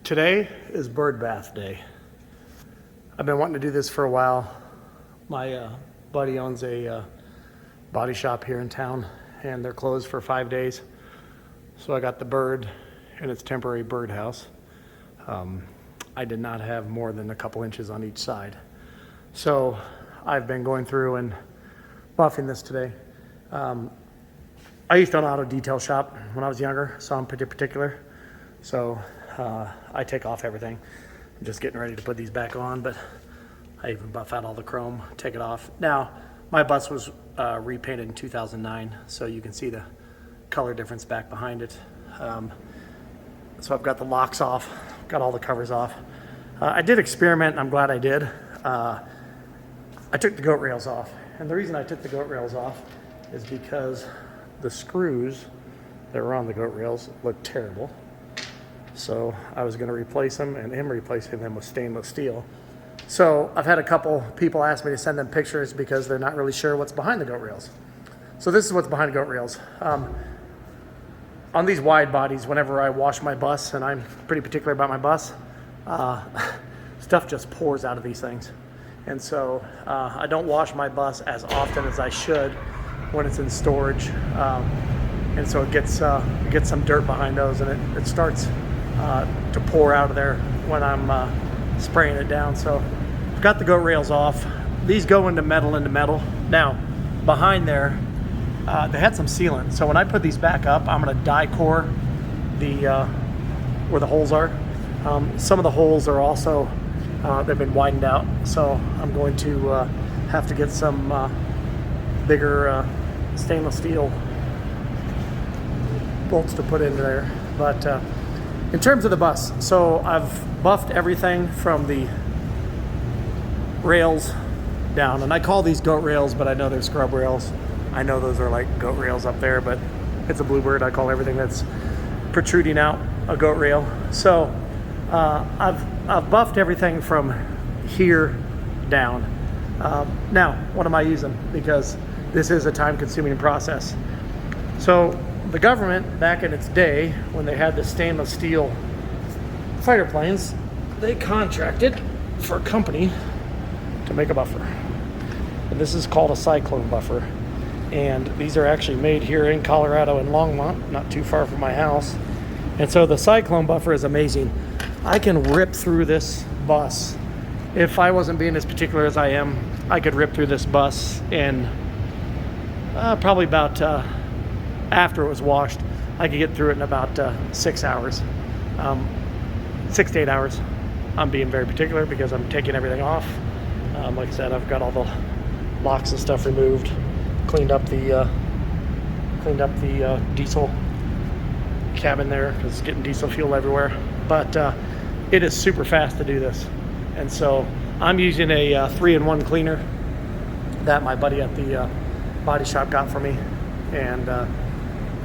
Today is bird bath day. I've been wanting to do this for a while. My buddy owns a body shop here in town and they're closed for 5 days. So I got the bird in its temporary birdhouse. I did not have more than a couple inches on each side. So I've been going through and buffing this today. I used to own an auto detail shop when I was younger, so I'm pretty particular. So I take off everything. I'm just getting ready to put these back on, but I even buff out all the chrome, take it off. Now, my bus was repainted in 2009, so you can see the color difference back behind it. So I've got the locks off, got all the covers off. I did experiment, and I'm glad I did. I took the goat rails off, and the reason I took the goat rails off is because the screws that were on the goat rails looked terrible. So I was going to replace them and am replacing them with stainless steel. So I've had a couple people ask me to send them pictures because they're not really sure what's behind the goat rails. So this is what's behind the goat rails. On these wide bodies, whenever I wash my bus, and I'm pretty particular about my bus, stuff just pours out of these things. And so I don't wash my bus as often as I should when it's in storage. And so it gets some dirt behind those, and it starts to pour out of there when I'm spraying it down. So I've got the goat rails off. These go into metal. Now, behind there, they had some sealant. So when I put these back up, I'm going to die core where the holes are. Some of the holes are also, they've been widened out. So I'm going to have to get some bigger stainless steel bolts to put in there. But in terms of the bus, so I've buffed everything from the rails down, and I call these goat rails, but I know they're scrub rails. I know those are like goat rails up there, but it's a Bluebird. I call everything that's protruding out a goat rail. So I've buffed everything from here down. Now, what am I using? Because this is a time-consuming process. So the government, back in its day, when they had the stainless steel fighter planes, they contracted for a company to make a buffer. And this is called a cyclone buffer. And these are actually made here in Colorado in Longmont, not too far from my house. And so the cyclone buffer is amazing. I can rip through this bus. If I wasn't being as particular as I am, I could rip through this bus in probably about after it was washed, I could get through it in about 6 hours, 6 to 8 hours. I'm being very particular because I'm taking everything off. Like I said, I've got all the locks and stuff removed, cleaned up the diesel cabin there because it's getting diesel fuel everywhere. But it is super fast to do this, and so I'm using a 3-in-1 cleaner that my buddy at the body shop got for me, and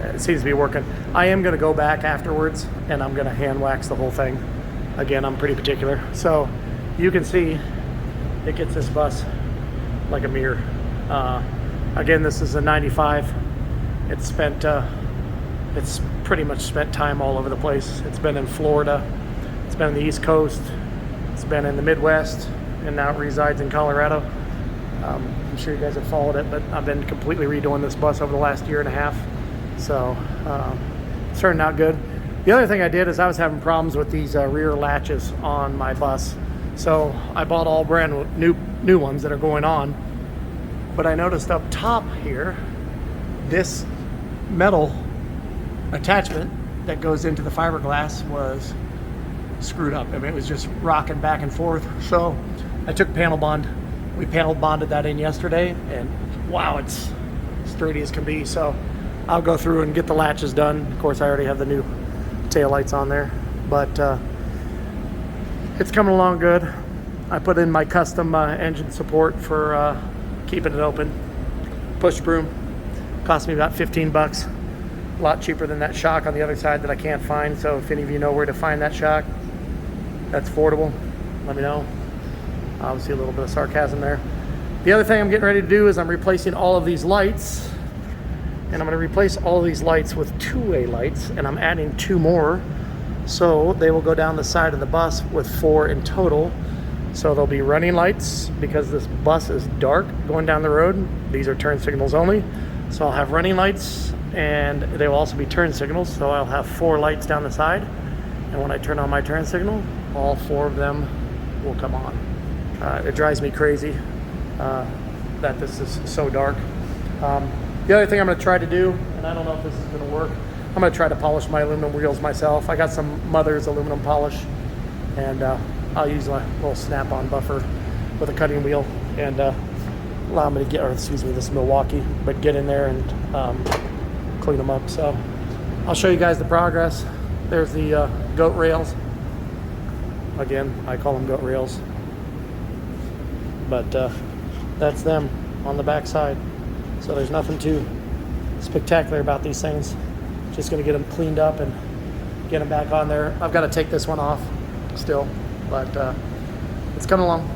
it seems to be working. I am going to go back afterwards and I'm going to hand wax the whole thing. Again, I'm pretty particular. So you can see it gets this bus like a mirror. Again, this is a 95. It's pretty much spent time all over the place. It's been in Florida. It's been on the East Coast. It's been in the Midwest, and now it resides in Colorado. I'm sure you guys have followed it, but I've been completely redoing this bus over the last year and a half. So it's turning out good. The other thing I did is I was having problems with these rear latches on my bus. So I bought all brand new ones that are going on. But I noticed up top here, this metal attachment that goes into the fiberglass was screwed up. I mean, it was just rocking back and forth. So I took panel bond. We panel bonded that in yesterday, and wow, it's sturdy as can be. So I'll go through and get the latches done. Of course, I already have the new taillights on there, but it's coming along good. I put in my custom engine support for keeping it open. Push broom. Cost me about 15 bucks. A lot cheaper than that shock on the other side that I can't find. So if any of you know where to find that shock that's affordable, let me know. Obviously a little bit of sarcasm there. The other thing I'm getting ready to do is I'm replacing all of these lights, and I'm going to replace all of these lights with two-way lights, and I'm adding 2 more So they will go down the side of the bus with 4 in total. So there'll be running lights because this bus is dark going down the road. These are turn signals only. So I'll have running lights, and they will also be turn signals. So I'll have 4 lights down the side. And when I turn on my turn signal, all 4 of them will come on. It drives me crazy that this is so dark. The other thing I'm going to try to do, and I don't know if this is going to work, I'm going to try to polish my aluminum wheels myself. I got some Mother's aluminum polish, and I'll use a little snap-on buffer with a cutting wheel and allow me to get, or excuse me, this is Milwaukee, but get in there and clean them up. So I'll show you guys the progress. There's the goat rails. Again, I call them goat rails, but that's them on the back side. So there's nothing too spectacular about these things. Just gonna get them cleaned up and get them back on there. I've got to take this one off still, but it's coming along.